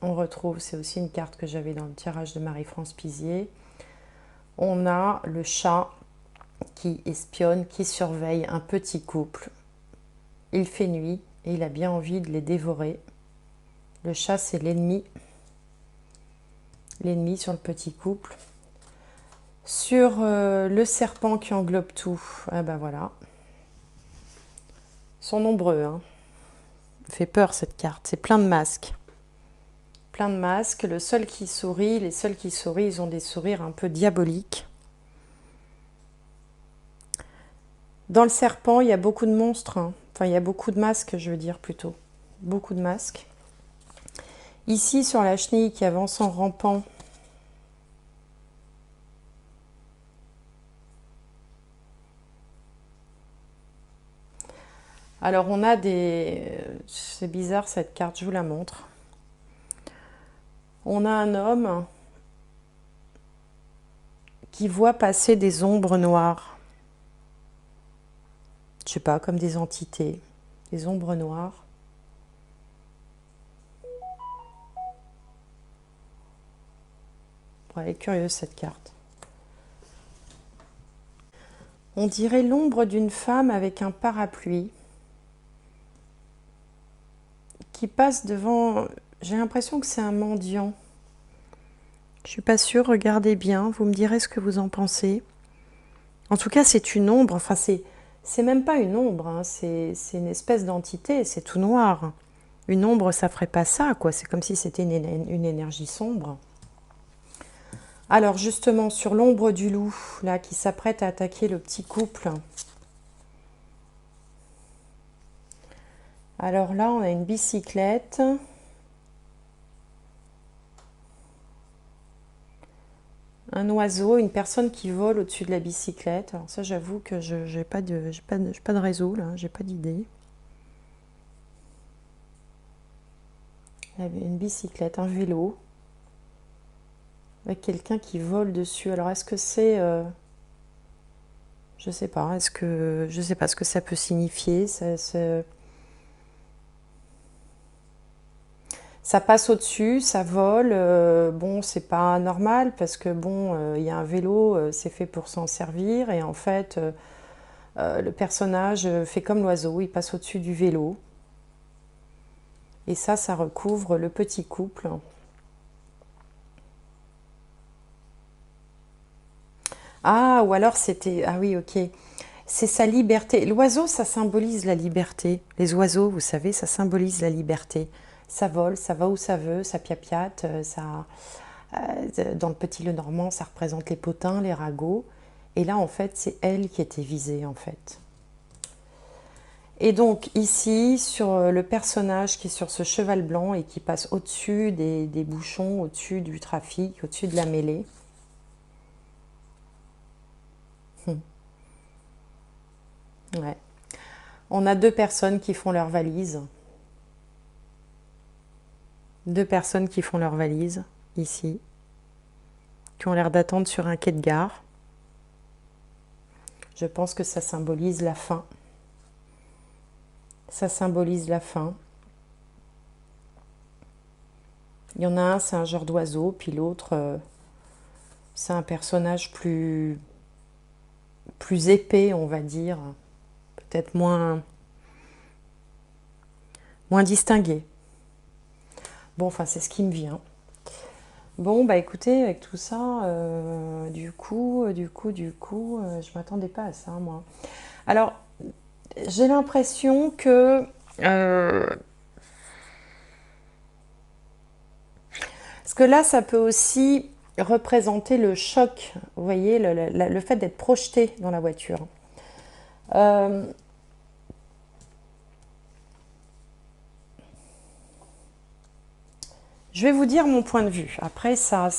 on retrouve, c'est aussi une carte que j'avais dans le tirage de Marie-France Pizier. On a le chat qui espionne, qui surveille un petit couple. Il fait nuit et il a bien envie de les dévorer. Le chat, c'est l'ennemi. L'ennemi sur le petit couple. Sur le serpent qui englobe tout, eh ben voilà. Ils sont nombreux, hein. Fait peur cette carte, c'est plein de masques. Plein de masques, le seul qui sourit, les seuls qui sourient, ils ont des sourires un peu diaboliques. Dans le serpent, il y a beaucoup de monstres, hein. Enfin il y a beaucoup de masques, je veux dire plutôt. Beaucoup de masques. Ici, sur la chenille qui avance en rampant, alors on a des... C'est bizarre cette carte, je vous la montre. On a un homme qui voit passer des ombres noires. Je sais pas, comme des entités, des ombres noires. Ouais, elle est curieuse cette carte. On dirait l'ombre d'une femme avec un parapluie qui passe devant... J'ai l'impression que c'est un mendiant. Je suis pas sûre, regardez bien, vous me direz ce que vous en pensez. En tout cas, c'est une ombre, enfin c'est même pas une ombre, hein, c'est une espèce d'entité, c'est tout noir. Une ombre, ça ferait pas ça, quoi. C'est comme si c'était une énergie sombre. Alors justement, sur l'ombre du loup, là, qui s'apprête à attaquer le petit couple. Alors là, on a une bicyclette. Un oiseau, une personne qui vole au-dessus de la bicyclette. Alors ça, j'avoue que je n'ai pas de réseau, là, j'ai pas d'idée. Une bicyclette, un vélo, avec quelqu'un qui vole dessus. Alors est-ce que c'est... je sais pas, je sais pas ce que ça peut signifier. Ça passe au-dessus, ça vole. Bon, c'est pas normal parce que bon, il y a un vélo, c'est fait pour s'en servir. Et en fait, le personnage fait comme l'oiseau, il passe au-dessus du vélo. Et ça recouvre le petit couple. Ah, ou alors c'était... Ah oui, ok. C'est sa liberté. L'oiseau, ça symbolise la liberté. Les oiseaux, vous savez, ça symbolise la liberté. Ça vole, ça va où ça veut, ça piapiate, dans le Petit Lenormand, ça représente les potins, les ragots. Et là, en fait, c'est elle qui était visée, en fait. Et donc, ici, sur le personnage qui est sur ce cheval blanc et qui passe au-dessus des bouchons, au-dessus du trafic, au-dessus de la mêlée. Ouais. On a deux personnes qui font leur valise. Deux personnes qui font leur valise, ici, qui ont l'air d'attendre sur un quai de gare. Je pense que ça symbolise la fin. Ça symbolise la fin. Il y en a un, c'est un genre d'oiseau, puis l'autre, c'est un personnage plus épais, on va dire. Peut-être moins distingué. Bon, enfin, c'est ce qui me vient. Bon, bah écoutez, avec tout ça, du coup, je m'attendais pas à ça, moi. Alors, j'ai l'impression que... parce que là, ça peut aussi représenter le choc, vous voyez, le fait d'être projeté dans la voiture. Je vais vous dire mon point de vue. Après, ça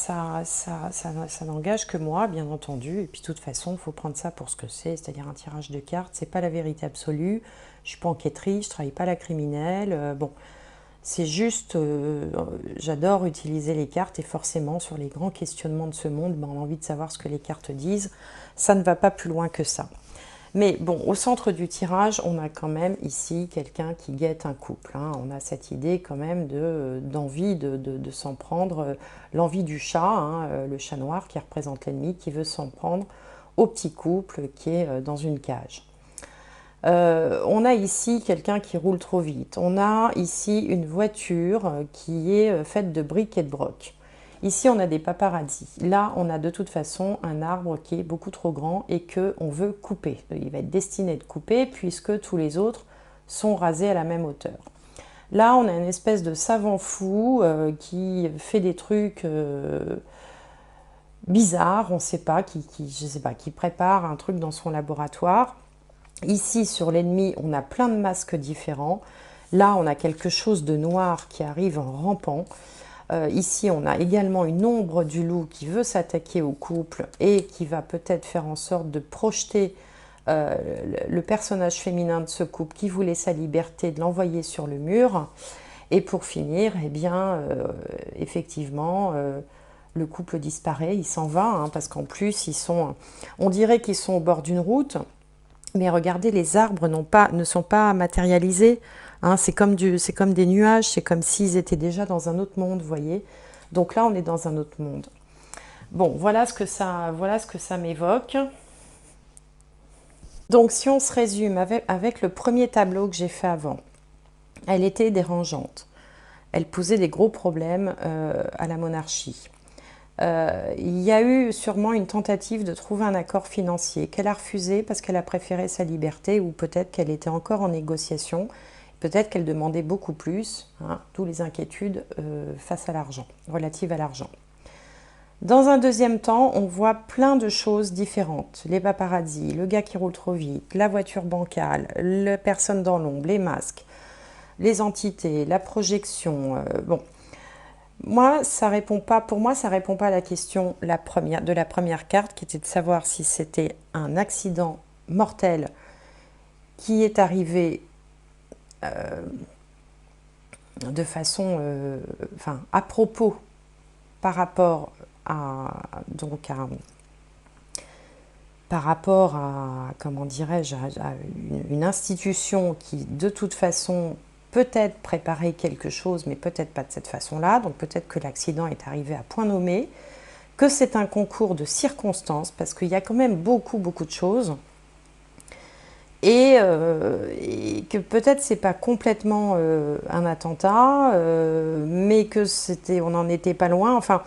n'engage que moi, bien entendu. Et puis, de toute façon, il faut prendre ça pour ce que c'est-à-dire un tirage de cartes. C'est pas la vérité absolue. Je suis pas enquêtrice, je travaille pas à la criminelle. Bon, c'est juste, j'adore utiliser les cartes et forcément, sur les grands questionnements de ce monde, ben, on a envie de savoir ce que les cartes disent. Ça ne va pas plus loin que ça. Mais bon, au centre du tirage, on a quand même ici quelqu'un qui guette un couple. Hein. On a cette idée quand même d'envie de s'en prendre, l'envie du chat, hein, le chat noir qui représente l'ennemi, qui veut s'en prendre au petit couple qui est dans une cage. On a ici quelqu'un qui roule trop vite. On a ici une voiture qui est faite de briques et de broc. Ici, on a des paparazzis. Là, on a de toute façon un arbre qui est beaucoup trop grand et qu'on veut couper. Il va être destiné de couper puisque tous les autres sont rasés à la même hauteur. Là, on a une espèce de savant fou qui fait des trucs bizarres, on ne sait pas, je sais pas, qui prépare un truc dans son laboratoire. Ici, sur l'ennemi, on a plein de masques différents. Là, on a quelque chose de noir qui arrive en rampant. Ici, on a également une ombre du loup qui veut s'attaquer au couple et qui va peut-être faire en sorte de projeter le personnage féminin de ce couple qui voulait sa liberté, de l'envoyer sur le mur. Et pour finir, eh bien, effectivement, le couple disparaît, il s'en va, hein, parce qu'en plus, on dirait qu'ils sont au bord d'une route, mais regardez, les arbres ne sont pas matérialisés. Hein, c'est comme des nuages, c'est comme s'ils étaient déjà dans un autre monde, vous voyez. Donc là, on est dans un autre monde. Bon, voilà ce que ça m'évoque. Donc, si on se résume avec le premier tableau que j'ai fait avant, elle était dérangeante. elle posait des gros problèmes à la monarchie. Il y a eu sûrement une tentative de trouver un accord financier qu'elle a refusé parce qu'elle a préféré sa liberté, ou peut-être qu'elle était encore en négociation, peut-être qu'elle demandait beaucoup plus, hein, d'où les inquiétudes face à l'argent, relatives à l'argent. Dans un deuxième temps, on voit plein de choses différentes. Les paparazzis, le gars qui roule trop vite, la voiture bancale, la personne dans l'ombre, les masques, les entités, la projection. Bon, moi, ça répond pas. Pour moi, ça répond pas à la question de la première carte, qui était de savoir si c'était un accident mortel qui est arrivé de façon, enfin, à propos par rapport par rapport à, comment dirais-je, à une institution qui, de toute façon, peut-être préparait quelque chose, mais peut-être pas de cette façon-là. Donc peut-être que l'accident est arrivé à point nommé, que c'est un concours de circonstances, parce qu'il y a quand même beaucoup de choses, et que peut-être c'est pas complètement un attentat, mais que on n'en était pas loin. Enfin,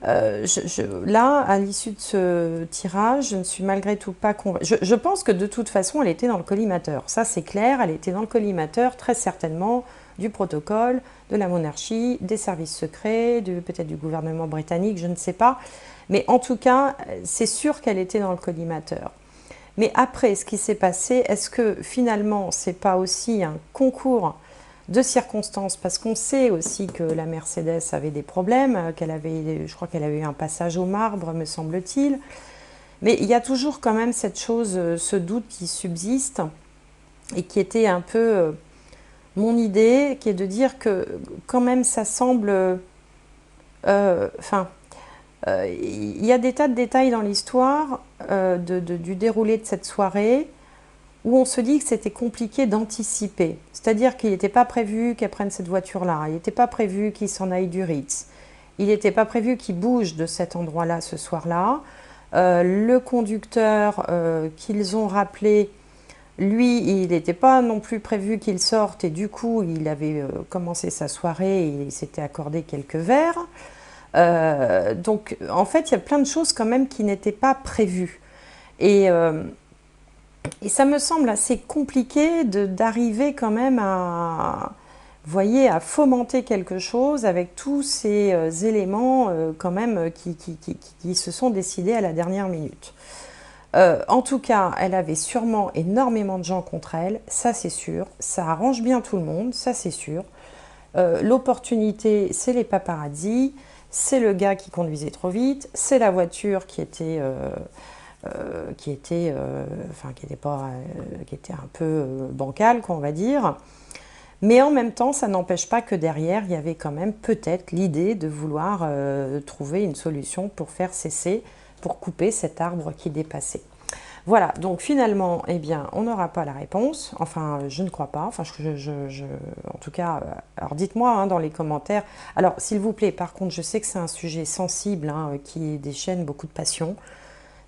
là, à l'issue de ce tirage, je ne suis malgré tout pas convaincue. Je pense que de toute façon, elle était dans le collimateur. Ça, c'est clair, elle était dans le collimateur, très certainement, du protocole, de la monarchie, des services secrets, peut-être du gouvernement britannique, je ne sais pas. Mais en tout cas, c'est sûr qu'elle était dans le collimateur. Mais après, ce qui s'est passé, est-ce que finalement, c'est pas aussi un concours de circonstances, parce qu'on sait aussi que la Mercedes avait des problèmes, je crois qu'elle avait eu un passage au marbre, me semble-t-il. Mais il y a toujours quand même cette chose, ce doute qui subsiste, et qui était un peu mon idée, qui est de dire que quand même ça semble... il y a des tas de détails dans l'histoire du déroulé de cette soirée, où on se dit que c'était compliqué d'anticiper. C'est-à-dire qu'il n'était pas prévu qu'elle prenne cette voiture-là, il n'était pas prévu qu'il s'en aille du Ritz, il n'était pas prévu qu'il bouge de cet endroit-là ce soir-là. Le conducteur qu'ils ont rappelé, lui, il n'était pas non plus prévu qu'il sorte, et du coup, il avait commencé sa soirée, et il s'était accordé quelques verres. Donc, en fait, il y a plein de choses quand même qui n'étaient pas prévues. Et ça me semble assez compliqué d'arriver quand même à, vous voyez, à fomenter quelque chose avec tous ces éléments quand même qui se sont décidés à la dernière minute. En tout cas, elle avait sûrement énormément de gens contre elle, ça c'est sûr. Ça arrange bien tout le monde, ça c'est sûr. L'opportunité, c'est les paparazzis, c'est le gars qui conduisait trop vite, c'est la voiture qui était un peu bancale, quoi, on va dire. Mais en même temps, ça n'empêche pas que derrière, il y avait quand même peut-être l'idée de vouloir trouver une solution pour faire cesser, pour couper cet arbre qui dépassait. Voilà, donc finalement, eh bien, on n'aura pas la réponse. Enfin, je ne crois pas. Enfin, en tout cas, alors dites-moi hein, dans les commentaires. Alors, s'il vous plaît, par contre, je sais que c'est un sujet sensible hein, qui déchaîne beaucoup de passion.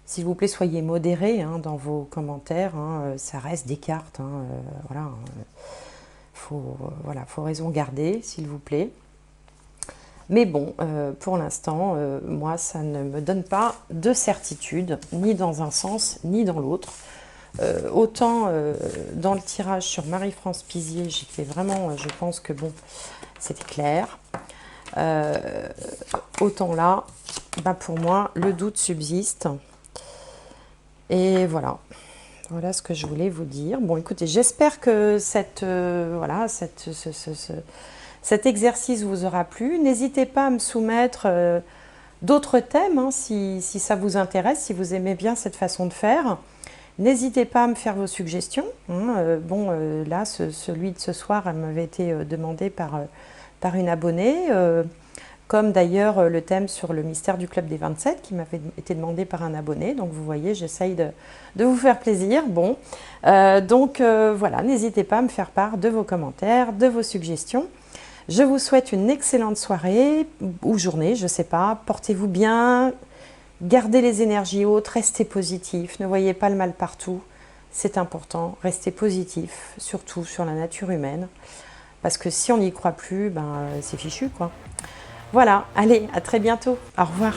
S'il vous plaît, soyez modérés hein, dans vos commentaires. Hein, ça reste des cartes. Hein, voilà, faut raison garder, s'il vous plaît. Mais bon, pour l'instant, moi, ça ne me donne pas de certitude, ni dans un sens, ni dans l'autre. Autant dans le tirage sur Marie-France Pizier, j'étais vraiment, je pense que bon, c'était clair. Autant là, bah pour moi, le doute subsiste. Et voilà, voilà ce que je voulais vous dire. Bon, écoutez, j'espère que cet exercice vous aura plu. N'hésitez pas à me soumettre d'autres thèmes, hein, si ça vous intéresse, si vous aimez bien cette façon de faire. N'hésitez pas à me faire vos suggestions. Hein. Là, celui de ce soir, elle m'avait été demandé par une abonnée. Comme d'ailleurs le thème sur le mystère du Club des 27 qui m'avait été demandé par un abonné. Donc vous voyez, j'essaye de vous faire plaisir. Bon, voilà, n'hésitez pas à me faire part de vos commentaires, de vos suggestions. Je vous souhaite une excellente soirée ou journée, je ne sais pas. Portez-vous bien, gardez les énergies hautes, restez positif, ne voyez pas le mal partout. C'est important, restez positif, surtout sur la nature humaine. Parce que si on n'y croit plus, ben, c'est fichu, quoi. Voilà, allez, à très bientôt. Au revoir.